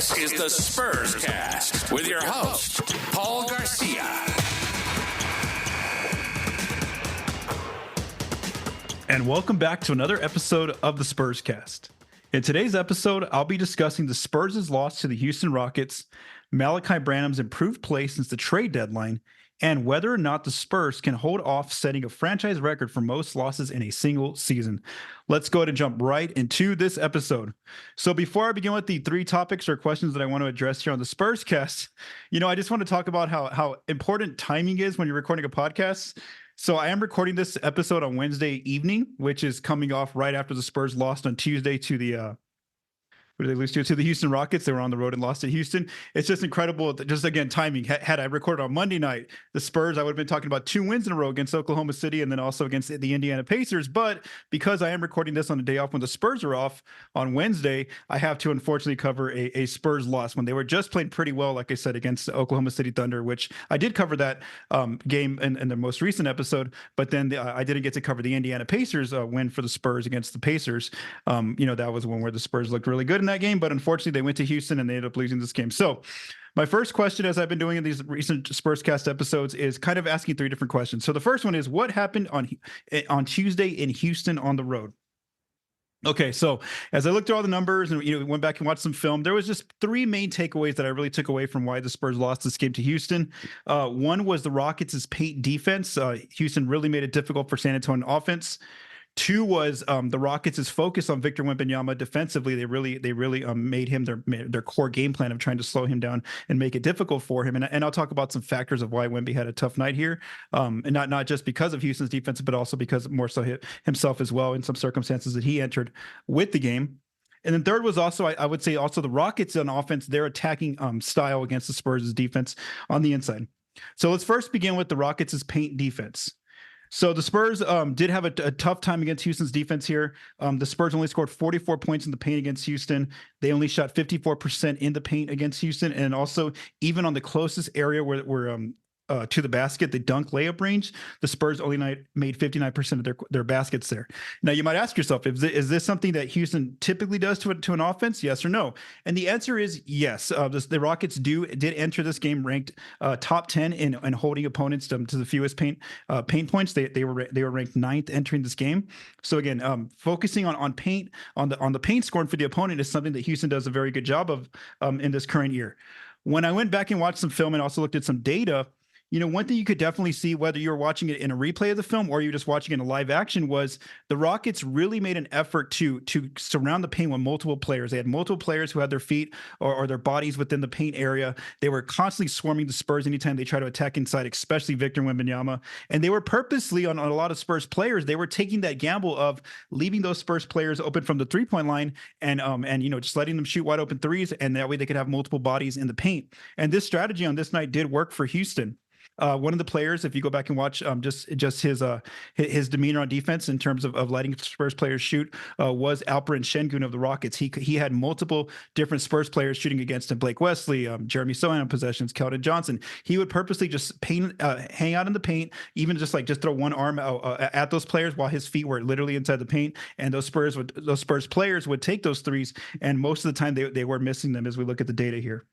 This is the Spurscast with your host, Paul Garcia. And welcome back to another episode of the Spurscast. In today's episode, I'll be discussing the Spurs' loss to the Houston Rockets, Malaki Branham's improved play since the trade deadline, and whether or not the Spurs can hold off setting a franchise record for most losses in a single season. Let's go ahead and jump right into this episode. So before I begin with the three topics or questions that I want to address here on the Spurscast, I just want to talk about how important timing is when you're recording a podcast. So I am recording this episode on Wednesday evening, which is coming off right after the Spurs lost on Tuesday to the who did they lose to the Houston Rockets. They were on the road and lost to Houston. It's just incredible. Just again, timing. Had I recorded on Monday night, the Spurs, I would have been talking about 2 wins in a row against Oklahoma City and then also against the Indiana Pacers. But because I am recording this on a day off when the Spurs are off on Wednesday, I have to unfortunately cover a Spurs loss when they were just playing pretty well, like I said, against the Oklahoma City Thunder, which I did cover that game in the most recent episode. But then I didn't get to cover the Indiana Pacers win for the Spurs against the Pacers. That was one where the Spurs looked really good in that game, but unfortunately they went to Houston and they ended up losing this game. So my first question, as I've been doing in these recent Spurscast episodes, is kind of asking three different questions. So the first one is, what happened on Tuesday in Houston on the road? Okay, so as I looked through all the numbers and went back and watched some film, there was just three main takeaways that I really took away from why the Spurs lost this game to Houston. One was the Rockets' paint defense. Houston really made it difficult for San Antonio offense. Two was the Rockets' focus on Victor Wembanyama defensively. They really made him their core game plan of trying to slow him down and make it difficult for him. And I'll talk about some factors of why Wemby had a tough night here, and not just because of Houston's defense, but also because more so himself as well in some circumstances that he entered with the game. And then third was also, I would say also the Rockets on offense, their attacking style against the Spurs' defense on the inside. So let's first begin with the Rockets' paint defense. So the Spurs did have a tough time against Houston's defense here. The Spurs only scored 44 points in the paint against Houston. They only shot 54% in the paint against Houston. And also, even on the closest area where to the basket, the dunk layup range, the Spurs only made 59% of their baskets there. Now, you might ask yourself, is this something that Houston typically does to an offense? Yes or no? And the answer is yes. The Rockets did enter this game ranked top 10 in holding opponents to the fewest paint points. They were ranked 9th entering this game. So again, focusing on paint on the paint scoring for the opponent is something that Houston does a very good job of in this current year. When I went back and watched some film and also looked at some data, one thing you could definitely see, whether you're watching it in a replay of the film or you're just watching it in a live action, was the Rockets really made an effort to surround the paint with multiple players. They had multiple players who had their feet or their bodies within the paint area. They were constantly swarming the Spurs anytime they try to attack inside, especially Victor Wembanyama. And they were purposely, on a lot of Spurs players, they were taking that gamble of leaving those Spurs players open from the three-point line and just letting them shoot wide open threes, and that way they could have multiple bodies in the paint. And this strategy on this night did work for Houston. One of the players, if you go back and watch just his demeanor on defense in terms of letting Spurs players shoot, was Alperen Şengün of the Rockets. He had multiple different Spurs players shooting against him: Blake Wesley, Jeremy Sohan on possessions, Keldon Johnson. He would purposely just hang out in the paint, even just throw one arm at those players while his feet were literally inside the paint, and those Spurs players would take those threes, and most of the time they were missing them as we look at the data here.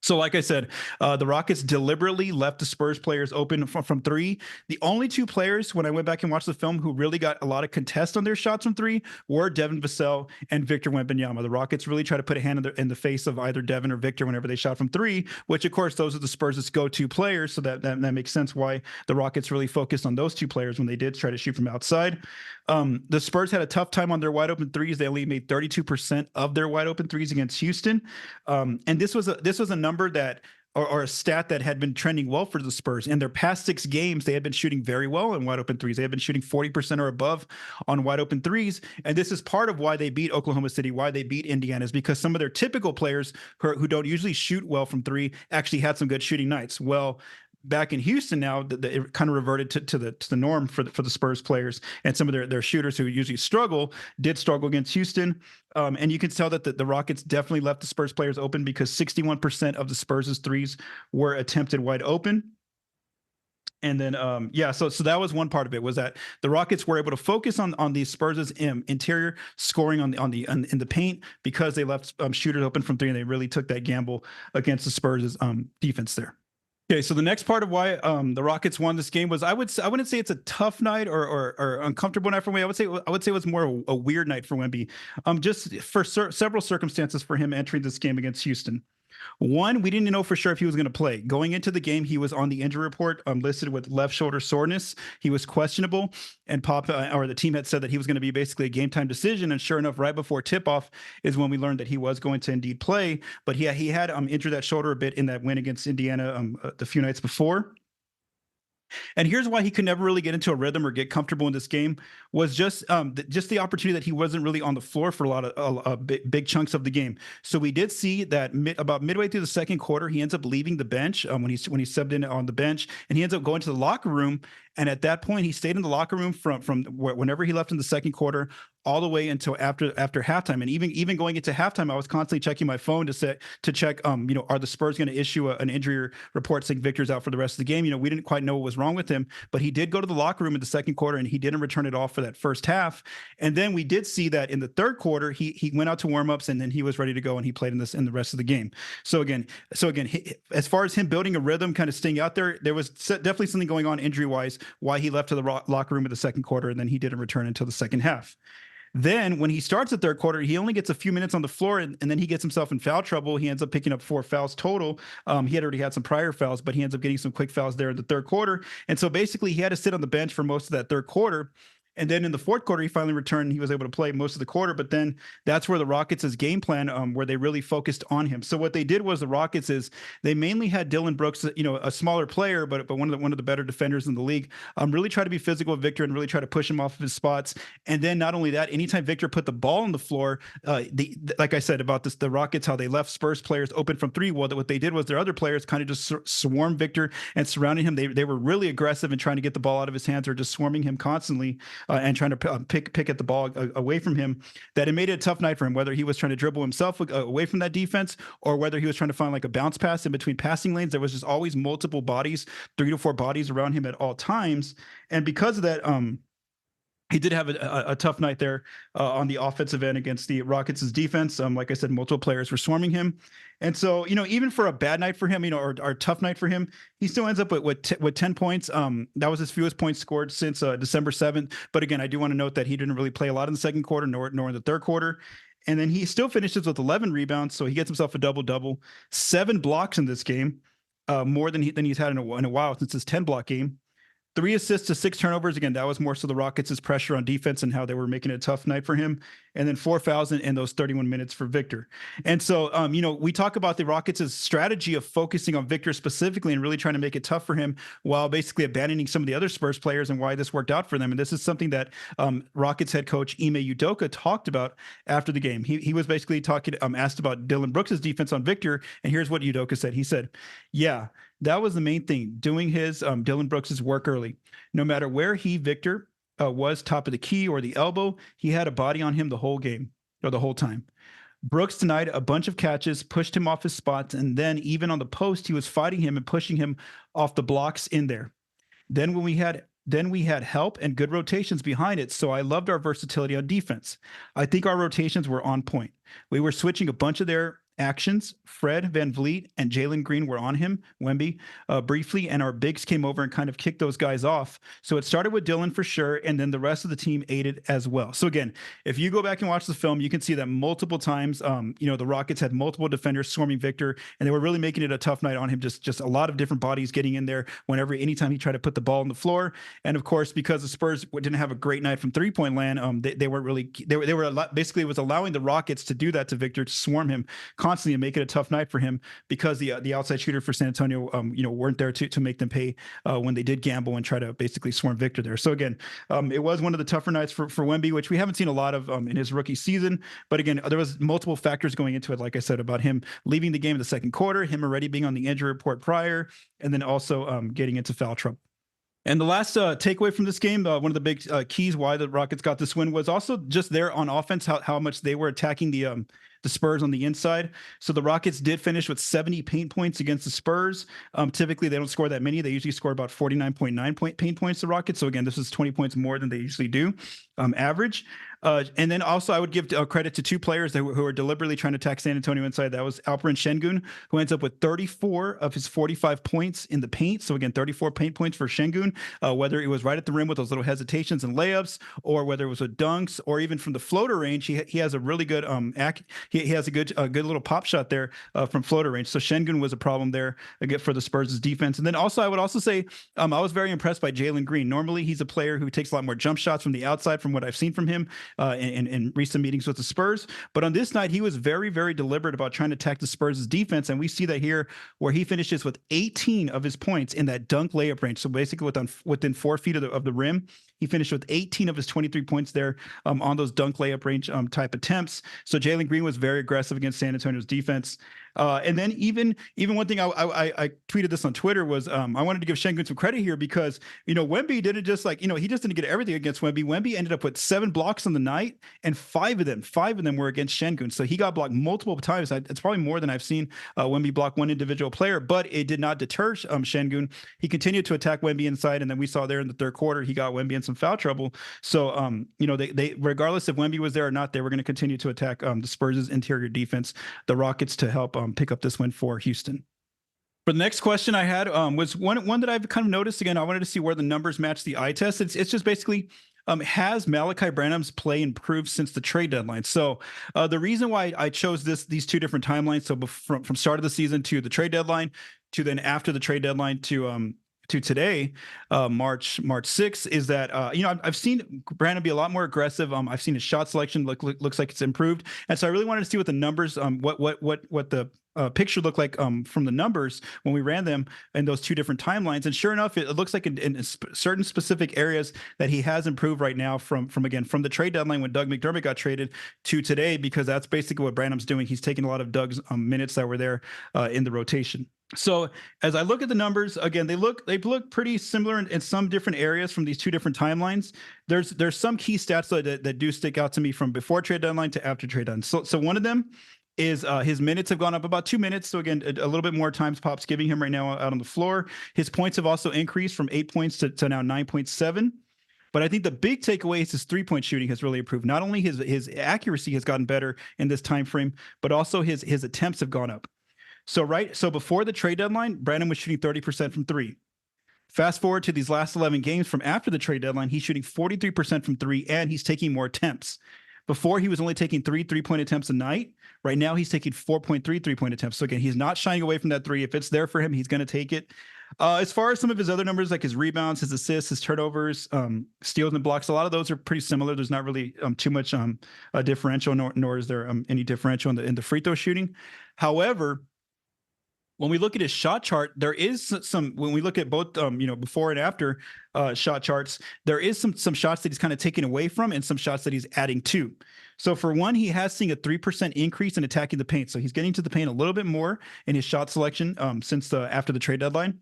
So like I said, the Rockets deliberately left the Spurs players open from three. The only two players, when I went back and watched the film, who really got a lot of contest on their shots from three were Devin Vassell and Victor Wembanyama. The Rockets really tried to put a hand in the face of either Devin or Victor whenever they shot from three, which, of course, those are the Spurs' go-to players. So that makes sense why the Rockets really focused on those two players when they did try to shoot from outside. The Spurs had a tough time on their wide open threes. They only made 32% of their wide open threes against Houston. And this was a number that or a stat that had been trending well for the Spurs. In their past 6 games, they had been shooting very well in wide open threes. They had been shooting 40% or above on wide open threes. And this is part of why they beat Oklahoma City, why they beat Indiana, is because some of their typical players who don't usually shoot well from three actually had some good shooting nights. Well, back in Houston now, it kind of reverted to the norm for the Spurs players, and some of their shooters who usually did struggle against Houston. And you can tell that the Rockets definitely left the Spurs players open because 61% of the Spurs' threes were attempted wide open. And then, so that was one part of it, was that the Rockets were able to focus on the Spurs' interior scoring in the paint, because they left shooters open from three, and they really took that gamble against the Spurs' defense there. Okay, so the next part of why the Rockets won this game was, I wouldn't say it's a tough night or uncomfortable night for Wemby. I would say it was more a weird night for Wemby, just for several circumstances for him entering this game against Houston. One, we didn't know for sure if he was going to play. Going into the game, he was on the injury report, listed with left shoulder soreness. He was questionable, and the team had said that he was going to be basically a game time decision. And sure enough, right before tip off is when we learned that he was going to indeed play. But he had injured that shoulder a bit in that win against Indiana the few nights before. And here's why he could never really get into a rhythm or get comfortable in this game, was just the opportunity that he wasn't really on the floor for a lot of big chunks of the game. So we did see that about midway through the second quarter, he ends up leaving the bench when he subbed in on the bench, and he ends up going to the locker room. And at that point, he stayed in the locker room from whenever he left in the second quarter all the way until after halftime. And even going into halftime, I was constantly checking my phone to check, are the Spurs going to issue an injury report saying Victor's out for the rest of the game? We didn't quite know what was wrong with him, but he did go to the locker room in the second quarter, and he didn't return it off for that first half. And then we did see that in the third quarter, he went out to warmups, and then he was ready to go, and he played in the rest of the game. So again, as far as him building a rhythm, kind of staying out there was definitely something going on injury wise, why he left to the locker room in the second quarter, and then he didn't return until the second half. Then when he starts the third quarter, he only gets a few minutes on the floor, and then he gets himself in foul trouble. He ends up picking up 4 fouls total. He had already had some prior fouls, but he ends up getting some quick fouls there in the third quarter. And so basically he had to sit on the bench for most of that third quarter. And then in the fourth quarter, he finally returned, and he was able to play most of the quarter. But then that's where the Rockets' game plan, where they really focused on him. So what they did was, the Rockets they mainly had Dillon Brooks, a smaller player, but one of the better defenders in the league, really try to be physical with Victor and really try to push him off of his spots. And then not only that, anytime Victor put the ball on the floor, like I said about this, the Rockets, how they left Spurs players open from three. Well, what they did was their other players kind of just swarmed Victor and surrounding him. They were really aggressive in trying to get the ball out of his hands, or just swarming him constantly. And trying to pick at the ball away from him, that it made it a tough night for him, whether he was trying to dribble himself away from that defense, or whether he was trying to find like a bounce pass in between passing lanes. There was just always multiple bodies, 3 to 4 bodies around him at all times. And because of that, he did have a tough night there on the offensive end against the Rockets' defense. Like I said, multiple players were swarming him. And so, even for a bad night for him, or a tough night for him, he still ends up with 10 points. That was his fewest points scored since December 7th. But again, I do want to note that he didn't really play a lot in the second quarter, nor in the third quarter. And then he still finishes with 11 rebounds. So he gets himself a double-double, 7 blocks in this game, more than he's had in a while since his 10-block game. 3 assists to 6 turnovers. Again, that was more so the Rockets' pressure on defense and how they were making it a tough night for him. And then 4 fouls in those 31 minutes for Victor. And so, we talk about the Rockets' strategy of focusing on Victor specifically and really trying to make it tough for him, while basically abandoning some of the other Spurs players, and why this worked out for them. And this is something that Rockets head coach Ime Udoka talked about after the game. He was basically asked about Dillon Brooks' defense on Victor. And here's what Udoka said. He said, "Yeah, that was the main thing, doing his Dillon Brooks' work early. No matter where Victor was, top of the key or the elbow, he had a body on him the whole game, or the whole time. Brooks denied a bunch of catches, pushed him off his spots, and then even on the post, he was fighting him and pushing him off the blocks in there. Then we had help and good rotations behind it, so I loved our versatility on defense. I think our rotations were on point. We were switching a bunch of their actions. Fred VanVleet and Jalen Green were on him, Wemby, briefly, and our bigs came over and kind of kicked those guys off. So it started with Dillon for sure, and then the rest of the team aided as well." So again, if you go back and watch the film, you can see that multiple times, the Rockets had multiple defenders swarming Victor, and they were really making it a tough night on him. Just a lot of different bodies getting in there anytime he tried to put the ball on the floor. And of course, because the Spurs didn't have a great night from 3-point land, they weren't really, they were basically, it was allowing the Rockets to do that to Victor, to swarm him constantly and make it a tough night for him, because the outside shooter for San Antonio, weren't there to make them pay when they did gamble and try to basically swarm Victor there. So again, it was one of the tougher nights for Wemby, which we haven't seen a lot of in his rookie season. But again, there was multiple factors going into it, like I said, about him leaving the game in the second quarter, him already being on the injury report prior, and then also getting into foul trouble. And the last takeaway from this game, one of the big keys why the Rockets got this win, was also just there on offense, how much they were attacking the the Spurs on the inside. So the Rockets did finish with 70 paint points against the Spurs. Typically, they don't score that many. They usually score about 49.9 paint points, the Rockets. So again, this is 20 points more than they usually do, average. And then also I would give credit to two players who are deliberately trying to attack San Antonio inside. That was Alperen Şengün, who ends up with 34 of his 45 points in the paint. So again, 34 paint points for Şengün, whether it was right at the rim with those little hesitations and layups, or whether it was with dunks, or even from the floater range. He has a really good he has a good little pop shot there from floater range. So Şengün was a problem there again for the Spurs' defense. And then also I would also say I was very impressed by Jalen Green. Normally he's a player who takes a lot more jump shots from the outside from what I've seen from him in recent meetings with the Spurs. But on this night, he was very, very deliberate about trying to attack the Spurs' defense. And we see that here where he finishes with 18 of his points in that dunk layup range. So basically within 4 feet of the rim, he finished with 18 of his 23 points there on those dunk layup range type attempts. So Jalen Green was very aggressive against San Antonio's defense. And then even one thing I tweeted this on Twitter was I wanted to give Şengün some credit here because, Wemby didn't just he just didn't get everything against Wemby. Wemby ended up with 7 blocks on the night, and 5 of them were against Şengün. So he got blocked multiple times. It's probably more than I've seen Wemby block one individual player, but it did not deter Şengün. He continued to attack Wemby inside, and then we saw there in the third quarter, he got Wemby in some foul trouble. So, they regardless if Wemby was there or not, they were going to continue to attack the Spurs' interior defense, the Rockets, to help pick up this win for Houston. For the next question I had was one that I've kind of noticed. Again, I wanted to see where the numbers match the eye test. It's just basically has Malaki Branham's play improved since the trade deadline? So the reason why I chose these two different timelines, so from start of the season to the trade deadline to then after the trade deadline to today, March 6th, is that I've seen Branham be a lot more aggressive. I've seen his shot selection looks like it's improved, and so I really wanted to see what the numbers, what the picture looked like from the numbers when we ran them in those two different timelines. And sure enough, it looks like in certain specific areas that he has improved right now from the trade deadline when Doug McDermott got traded to today, because that's basically what Branham's doing. He's taking a lot of Doug's minutes that were there in the rotation. So as I look at the numbers, again, they look pretty similar in some different areas from these two different timelines. There's some key stats that do stick out to me from before trade deadline to after trade deadline. So one of them is his minutes have gone up about 2 minutes. So again, a little bit more times Pop's giving him right now out on the floor. His points have also increased from 8 points to now 9.7. But I think the big takeaway is his three-point shooting has really improved. Not only his accuracy has gotten better in this time frame, but also his attempts have gone up. So before the trade deadline, Branham was shooting 30% from 3. Fast forward to these last 11 games from after the trade deadline, he's shooting 43% from 3, and he's taking more attempts. Before, he was only taking 3 3-point attempts a night. Right now, he's taking 4.3 3-point attempts. So again, he's not shying away from that 3. If it's there for him, he's going to take it. As far as some of his other numbers, like his rebounds, his assists, his turnovers, steals and blocks, a lot of those are pretty similar. There's not really too much differential, nor is there any differential in the free throw shooting. However, when we look at his shot chart, there is some, when we look at both, before and after shot charts, there is some shots that he's kind of taking away from and some shots that he's adding to. So for one, he has seen a 3% increase in attacking the paint. So he's getting to the paint a little bit more in his shot selection since after the trade deadline.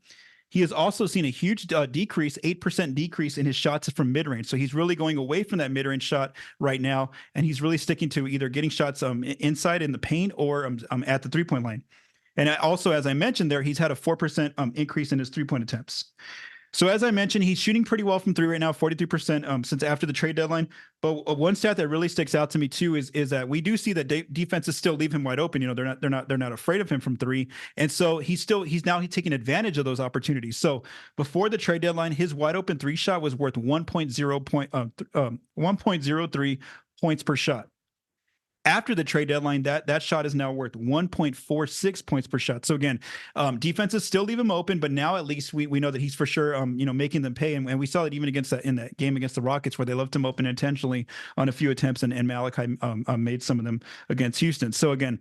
He has also seen a huge decrease, 8% decrease in his shots from mid-range. So he's really going away from that mid-range shot right now, and he's really sticking to either getting shots inside in the paint or at the three-point line. And also, as I mentioned there, he's had a 4% increase in his three-point attempts. So as I mentioned, he's shooting pretty well from 3 right now, 43% since after the trade deadline. But one stat that really sticks out to me too is that we do see that defenses still leave him wide open. They're not afraid of him from 3, and so he's taking advantage of those opportunities. So before the trade deadline, his wide open 3 shot was worth 1.03 points per shot. After the trade deadline, that shot is now worth 1.46 points per shot. So again, defenses still leave him open, but now at least we know that he's for sure making them pay. And we saw it even in that game against the Rockets, where they left him open intentionally on a few attempts, and Malaki made some of them against Houston. So again,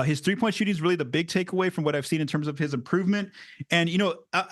His 3-point shooting is really the big takeaway from what I've seen in terms of his improvement. And,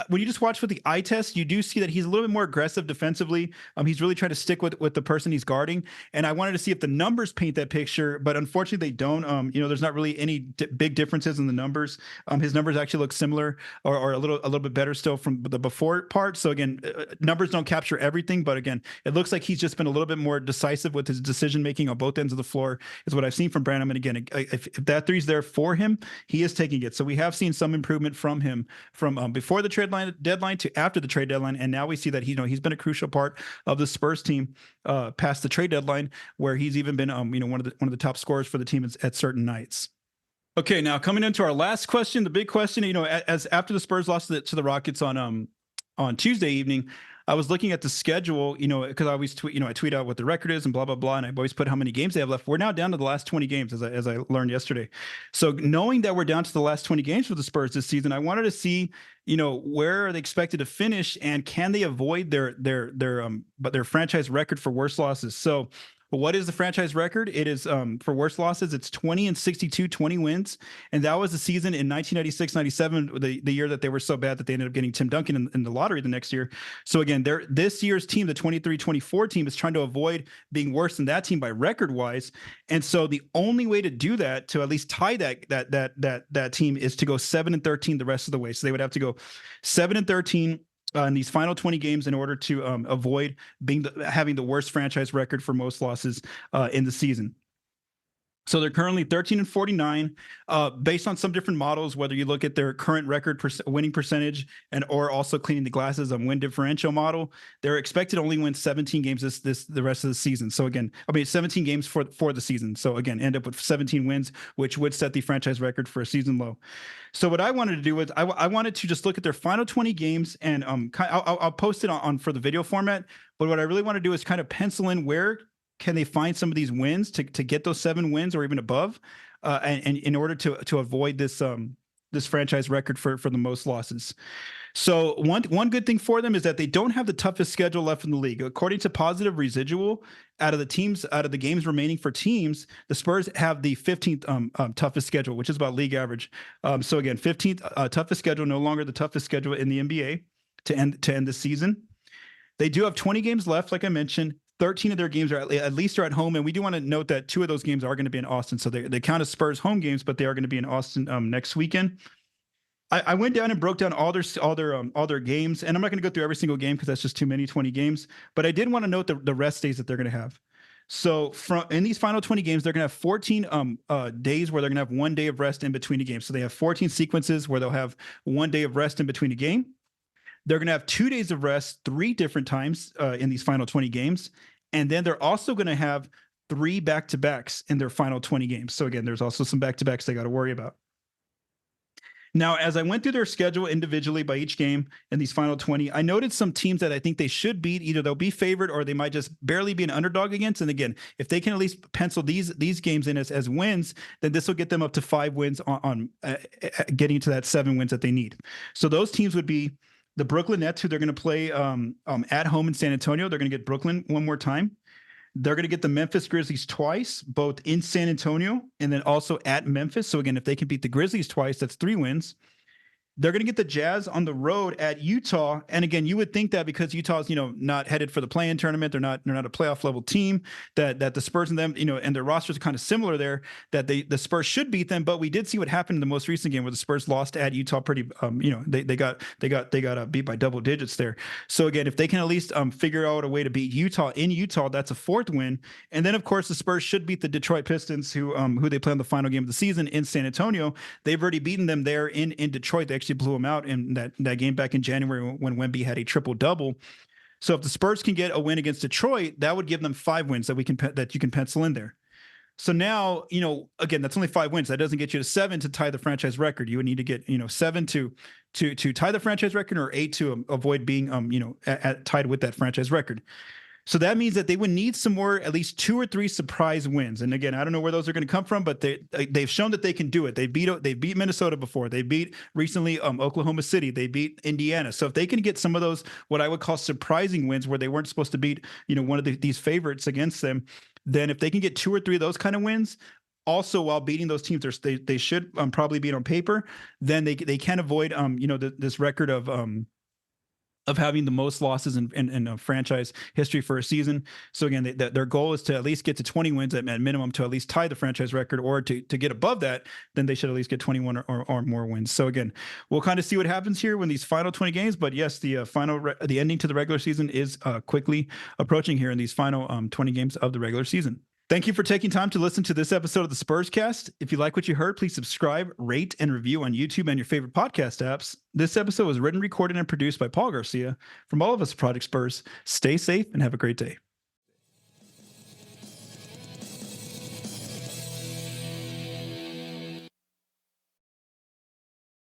when you just watch with the eye test, you do see that he's a little bit more aggressive defensively. He's really trying to stick with the person he's guarding. And I wanted to see if the numbers paint that picture, but unfortunately they don't. There's not really any big differences in the numbers. His numbers actually look similar or a little bit better still from the before part. So again, numbers don't capture everything, but again, it looks like he's just been a little bit more decisive with his decision making on both ends of the floor is what I've seen from Branham. And again, if that three's there for him, he is taking it. So we have seen some improvement from him from before the trade deadline to after the trade deadline, and now we see that he's been a crucial part of the Spurs team past the trade deadline, where he's even been one of the top scorers for the team at certain nights. Okay, now coming into our last question, the big question, as after the Spurs lost to the Rockets on Tuesday evening, I was looking at the schedule, because I always I tweet out what the record is and blah, blah, blah. And I've always put how many games they have left. We're now down to the last 20 games, as I learned yesterday. So knowing that we're down to the last 20 games for the Spurs this season, I wanted to see, where are they expected to finish, and can they avoid their franchise record for worst losses? So what is the franchise record? It is for worst losses, it's 20-62, 20 wins. And that was the season in 1996-97, the year that they were so bad that they ended up getting Tim Duncan in the lottery the next year. So again, this year's team, the 23-24 team, is trying to avoid being worse than that team by record wise. And so the only way to do that, to at least tie that team, is to go 7-13 the rest of the way. So they would have to go 7-13 in these final 20 games in order to avoid having the worst franchise record for most losses in the season. So they're currently 13-49, based on some different models, whether you look at their current record winning percentage or also cleaning the glasses on win differential model. They're expected to only win 17 games the rest of the season. So again, 17 games for the season. So again, end up with 17 wins, which would set the franchise record for a season low. So what I wanted to do was I wanted to just look at their final 20 games, and I'll post it on for the video format. But what I really want to do is kind of pencil in where can they find some of these wins to get those 7 wins or even above, and in order to avoid this franchise record for the most losses. So one good thing for them is that they don't have the toughest schedule left in the league. According to Positive Residual, out of the games remaining for teams, the Spurs have the 15th toughest schedule, which is about league average. So again, 15th toughest schedule, no longer the toughest schedule in the NBA to end the season. They do have 20 games left, like I mentioned. 13 of their games are at least at home, and we do want to note that 2 of those games are going to be in Austin. So they count as Spurs home games, but they are going to be in Austin next weekend. I went down and broke down all their games, and I'm not going to go through every single game because that's just too many 20 games. But I did want to note the rest days that they're going to have. So in these final 20 games, they're going to have 14 days where they're going to have 1 day of rest in between a game. So they have 14 sequences where they'll have 1 day of rest in between a game. They're going to have 2 days of rest 3 different times in these final 20 games. And then they're also going to have 3 back-to-backs in their final 20 games. So again, there's also some back-to-backs they got to worry about. Now, as I went through their schedule individually by each game in these final 20, I noted some teams that I think they should beat. Either they'll be favored or they might just barely be an underdog against. And again, if they can at least pencil these games in as wins, then this will get them up to 5 wins on getting to that 7 wins that they need. So those teams would be the Brooklyn Nets, who they're going to play at home in San Antonio. They're going to get Brooklyn one more time. They're going to get the Memphis Grizzlies twice, both in San Antonio and then also at Memphis. So again, if they can beat the Grizzlies twice, that's 3 wins. They're going to get the Jazz on the road at Utah. And again, you would think that because Utah's, not headed for the play-in tournament, they're not a playoff level team, that the Spurs and them, and their rosters are kind of similar there, that the Spurs should beat them. But we did see what happened in the most recent game where the Spurs lost at Utah pretty, they got beat by double digits there. So again, if they can at least figure out a way to beat Utah in Utah, that's a 4th win. And then of course the Spurs should beat the Detroit Pistons, who they play on the final game of the season in San Antonio. They've already beaten them there in Detroit. They actually blew them out in that game back in January when Wemby had a triple-double. So if the Spurs can get a win against Detroit, that would give them 5 wins that you can pencil in there. So now, again, that's only 5 wins. That doesn't get you to 7 to tie the franchise record. You would need to get, 7 to tie the franchise record, or 8 to avoid being, tied with that franchise record. So that means that they would need some more, at least 2 or 3 surprise wins. And again, I don't know where those are going to come from, but they've shown that they can do it. They beat Minnesota before. They beat recently Oklahoma City. They beat Indiana. So if they can get some of those, what I would call surprising wins, where they weren't supposed to beat, one of these favorites against them, then if they can get 2 or 3 of those kind of wins, also while beating those teams, they should probably beat on paper, then they can avoid this record of having the most losses in franchise history for a season. So again, their goal is to at least get to 20 wins at minimum, to at least tie the franchise record, or to get above that, then they should at least get 21 or more wins. So again, we'll kind of see what happens here when these final 20 games. But yes, the the ending to the regular season is quickly approaching here in these final 20 games of the regular season. Thank you for taking time to listen to this episode of the Spurscast. If you like what you heard, please subscribe, rate, and review on YouTube and your favorite podcast apps. This episode was written, recorded, and produced by Paul Garcia. From all of us at Project Spurs, stay safe and have a great day.